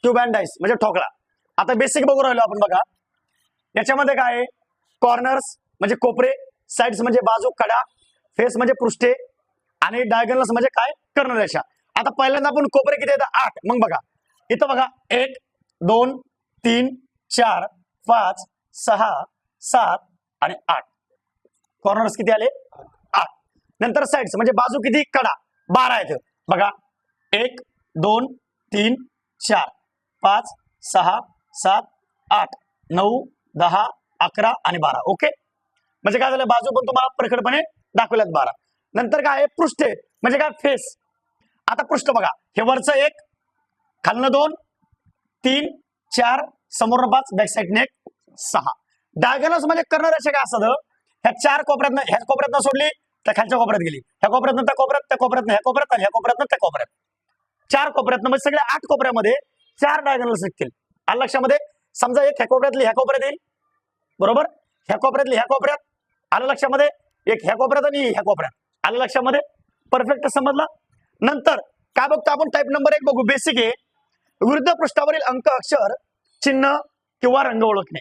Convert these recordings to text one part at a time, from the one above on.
Cube and dice म्हणजे ठोकळा. आता बेसिक बघू राहिलो आपण बघा. याच्यामध्ये काय आहे, कॉर्नर्स म्हणजे कोपरे, साइड्स म्हणजे बाजू कडा, फेस म्हणजे पृष्ठे आणि डायगोनल्स म्हणजे काय, कर्णरेषा. आता पहिल्यांदा आपण कोपरे किती येतात 8. मग बघा इथं बघा 1 2 3 4 5 6 7 आणि 8. कॉर्नर्स किती आले 8. नंतर साइड्स म्हणजे बाजू किती, कडा 12 आहेत बघा. 1 2 3 4 5 6 7 8 9 10 11 आणि 12. ओके, म्हणजे काय झालं, बाजू पण तुम्हाला प्रकटपणे दाखवल्यात 12. नंतर काय आहे, पृष्ठे म्हणजे काय, फेस. आता पृष्ठ बघा, हे वरचं 1, खालनं 2 3 4, समोर 5, बॅक साइड नेक 6. डायगोनल्स म्हणजे कर्णरेषा काय असतं, ह्या 4 कोपऱ्यातनं ह्या कोपऱ्यातनं सोडली तर खालच्या कोपऱ्यात गेली, ह्या कोपऱ्यातनं त्या कोपऱ्यात, त्या कोपऱ्यातनं ह्या कोपऱ्यात आणि ह्या कोपऱ्यातनं त्या कोपऱ्यात. 4 कोपऱ्यातनं म्हणजे सगळ्या 8 कोपऱ्यामध्ये 4 डायगोनल्स निघतील. आलं लक्षामध्ये. समजा एक ह्या कोपऱ्यातली ह्या कोपऱ्यात येईल, बरोबर, ह्या कोपऱ्यातली ह्या कोपऱ्यात, आलं लक्षामध्ये. एक ह्या कोपऱ्यात आणि ह्या कोपऱ्यात, आलं लक्षामध्ये. परफेक्ट समजलं. नंतर काय बघतो आपण, टाईप नंबर 1 बघू. बेसिक आहे, विरुद्ध पृष्ठावरील अंक, अक्षर, चिन्ह किंवा रंग ओळखणे.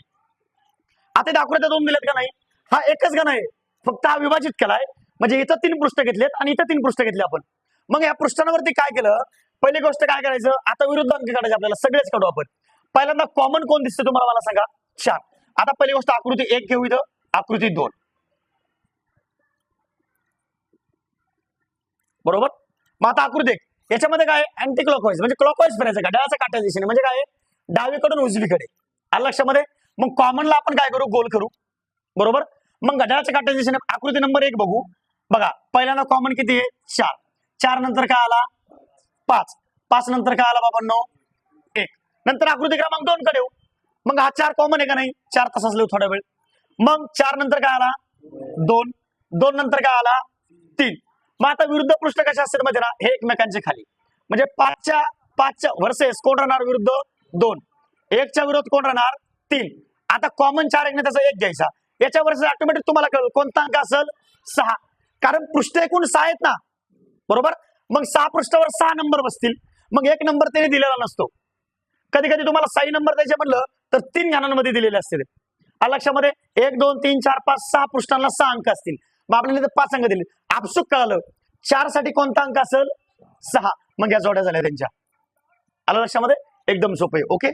आता आकृत्या 2 दिलेत का नाही, हा एकच का नाही, फक्त हा विभाजित केलाय. म्हणजे इथं 3 पृष्ठ घेतलेत आणि इथं 3 पृष्ठ घेतले आपण. मग या पृष्ठांवरती काय केलं, पहिली गोष्ट काय करायचं, आता विरुद्ध अंक काढायचे आपल्याला, सगळेच काढू आपण. पहिल्यांदा कॉमन कोण दिसते तुम्हाला, मला सांगा. 4. आता पहिली गोष्ट आकृती 1 घेऊ, इथं आकृती 2, बरोबर. मग आता आकृती 1 याच्यामध्ये काय, अँटी क्लॉकवाईज म्हणजे क्लॉकवाईज फिरायचं, घड्याळाच्या काट्या दिशेने, म्हणजे काय, डावीकडून उजवीकडे. आलं लक्षामध्ये. मग कॉमनला आपण काय करू, गोल करू, बरोबर. मग घड्याळाच्या काट्या दिशेने आकृती नंबर 1 बघू. बघा पहिल्यांदा कॉमन किती आहे, 4. 4 नंतर काय आला 5. 5 नंतर काय आला बाबांनो 1. नंतर आकृती क्रमांक 2 कडे येऊ. मग हा 4 कॉमन आहे का नाही, 4 तसाच लिहू थोडा वेळ. मग 4 नंतर काय आला 2. 2 नंतर काय आला 3. मग आता विरुद्ध पृष्ठ कशा असतील मध्ये ना, हे एकमेकांचे खाली, म्हणजे 5च्या वर्सेस कोण राहणार, विरुद्ध 2. 1च्या विरुद्ध कोण राहणार 3. आता कॉमन 4 आहे, त्याचा 1 घ्यायचा. याच्या वर्सेस ऑटोमॅटिक तुम्हाला कळेल कोणता अंक असेल 6, कारण पृष्ठ एकूण 6 आहेत ना, बरोबर. मग 6 पृष्ठावर 6 नंबर बसतील. मग 1 नंबर त्याने दिलेला नसतो. कधी कधी तुम्हाला 6 नंबर द्यायचे म्हणलं तर 3 घानांमध्ये दिलेले असतील. लक्षामध्ये 1 2 3 4 5 6 पृष्ठांना 6 अंक असतील. मग आपल्याला 5 अंक दिले. आपसुक कळालं 4 साठी कोणता अंक असेल 6. मग या जोड्या झाल्या त्यांच्या. आलं लक्षामध्ये, एकदम सोपं आहे. ओके.